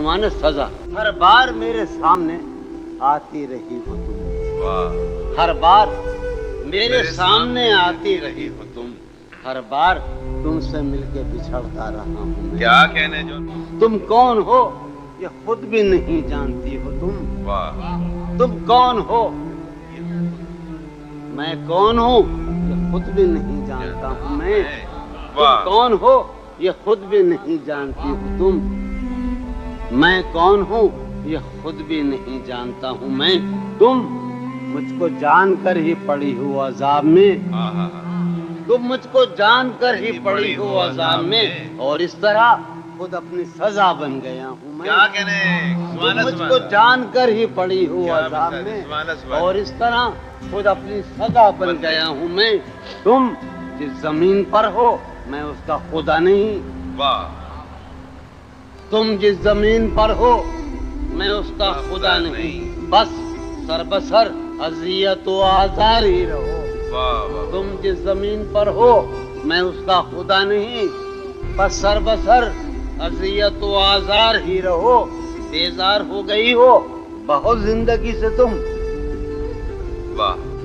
عنوان سزا. ہر بار میرے سامنے آتی رہی ہو تم. ہر بار میرے سامنے آتی رہی ہو تم. ہر بار تم سے مل کے بچھڑتا رہا ہوں میں. کیا کہنے جو تم کون ہو یہ خود بھی نہیں جانتی ہو تم. تم کون ہو میں کون ہوں یہ خود بھی نہیں جانتا ہوں میں. تم کون ہو یہ خود بھی نہیں جانتی ہو تم. میں کون ہوں یہ خود بھی نہیں جانتا ہوں میں. تم مجھ کو جان کر ہی پڑی ہو عذاب میں. تم مجھ کو جان کر ہی پڑی ہو عذاب میں. اور اس طرح خود اپنی سزا بن گیا ہوں میں. کیا کہنے تم مجھ کو جان کر ہی پڑی ہو عذاب میں. اور اس طرح خود اپنی سزا بن گیا ہوں میں. تم جس زمین پر ہو میں اس کا خدا نہیں. تم جس زمین پر ہو میں اس کا خدا نہیں. بس سر بسر اذیت و آزار ہی رہو. تم جس زمین پر ہو میں اس کا خدا نہیں. بس سر بسر اذیت و آزار ہی رہو. بیزار ہو گئی ہو بہت زندگی سے تم.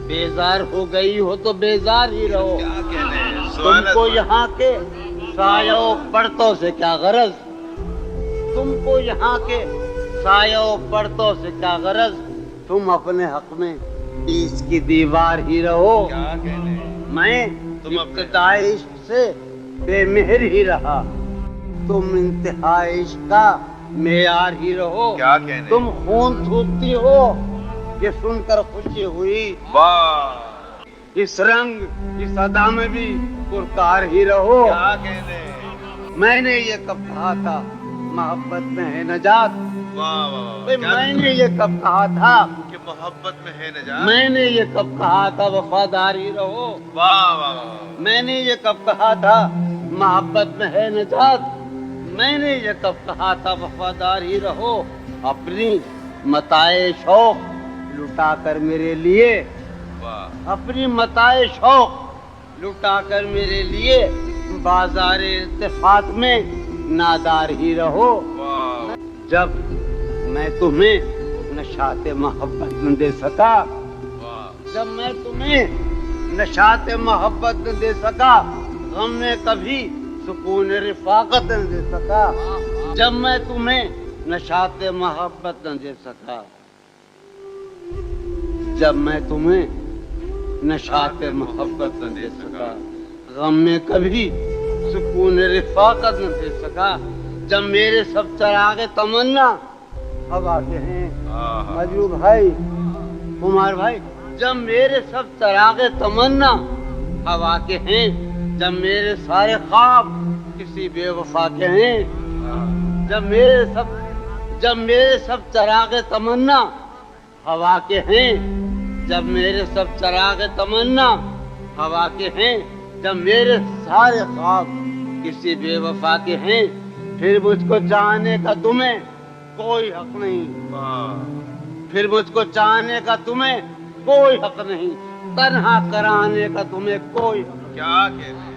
بیزار ہو گئی ہو تو بیزار ہی رہو. تم کو یہاں کے سایہ و پرتوں سے کیا غرض. تم کو یہاں کے سایہ و پرتوں سے کیا غرض. تم اپنے حق میں بیچ کی دیوار ہی رہو. میں ابتدائی عشق سے بے مہر ہی رہا. تم انتہائی عشق کا معیار ہی رہو. تم خون تھوکتی ہو یہ سن کر خوشی ہوئی. اس رنگ اس ادا میں بھی پرکار ہی رہو. میں نے یہ کب کہا تھا محبت میں ہے نجات. میں نے یہ کب کہا تھا کہ محبت میں ہے نجات. میں نے یہ کب کہا تھا وفادار ہی رہو. میں نے یہ کب کہا تھا محبت میں ہے نجات. میں نے یہ کب کہا تھا وفادار ہی رہو. اپنی متاع شوق لٹا کر میرے لیے. اپنی متاع شوق لٹا کر میرے لیے بازار اتفاق میں نادار ہی رہو. جب میں تمہیں نشاط محبت نہ دے سکا. جب میں تمہیں نشاط محبت نہ دے سکا. غم میں کبھی سکون رفاقت نہ دے سکا. جب میں تمہیں نشاط محبت نہ دے سکا. جب میں تمہیں نشاط محبت نہ دے سکا. غم میں کبھی سکون رفاقت نہ دے سکا. جب میرے سب چراغ تمنا ہوا کے ہیں مجروح بھائی کمار بھائی. جب میرے سب چراغ تمنا ہوا کے ہیں. جب میرے سارے خواب کسی بے وفا کے ہیں. جب میرے سب چراغ تمنا ہوا کے ہیں. جب میرے سب چراغ تمنا ہوا کے ہیں. جب میرے سارے خواب کسی بے وفا کے ہیں. پھر مجھ کو چاہنے کا تمہیں کوئی حق نہیں. پھر مجھ کو چاہنے کا تمہیں کوئی حق نہیں. تنہا کرانے کا تمہیں کوئی حق نہیں. کیا کہتے